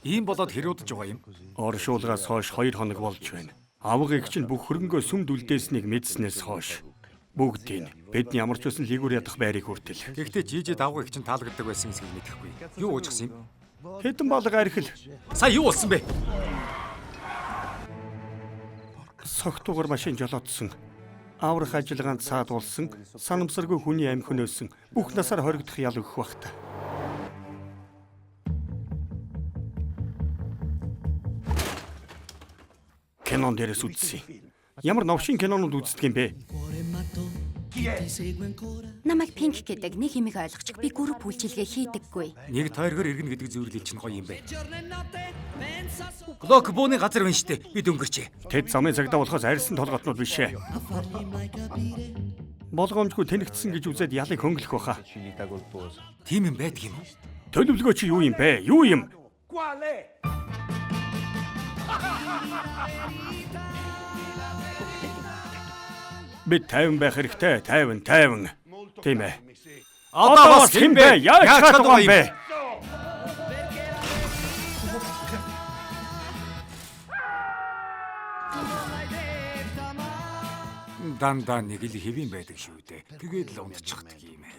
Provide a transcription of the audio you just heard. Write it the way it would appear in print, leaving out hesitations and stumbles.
Ийм болоод хэрүүдж байгаа юм. Оршуулгаас хойш 2 хоног болж байна. Авгыг чинь бүх хөрөнгөө сүмд үлдээснийг мэдснээс хойш бүгдийг бидний ямар ч байсан лигүр ядах байрыг хүртэл. Гэхдээ жижид авгыг чинь таалагддаг байсан эсэхийг мэдэхгүй. Юу уужсан юм? Хэдэн балга архил. Сая юу болсон бэ? Согтуугар машин жолоодсон. Аврах ажиллагаанд саадуулсан, санамсаргүй хүний амь хөнөөсөн, бүх насаар хоригдох ял өгөх багта. Кинон дээрээс үзсэн. Ямар новшин кинонууд үздэг юм бэ? Намайг Пинк гэдэг нэг хэмиг ойлгочих би групп үйлчилгээ хийдэггүй. Нэг тойргоор иргэн гэдэг зөвөрлөл чинь гоё юм бэ. Блок бууны газар байна штэ. Бид өнгөрчээ. Тэд замын цагдаа болохоос арьсан толготнууд биш ээ. Болгоомжгүй тэнэгдсэн гэж үзээд ялыг хөнгөлөх баха. Тийм юм байдаг юм уу? Төлөвлөгөө чи юу юм бэ? Юу юм? Бид 50 байх хэрэгтэй. 50. Тийм ээ. Одоо бас хэн бэ? Яаж чадах юм бэ? Дандаа нэг л хэвэн байдаг шүү дээ. Тэгээд л унтчихдаг юм ээ.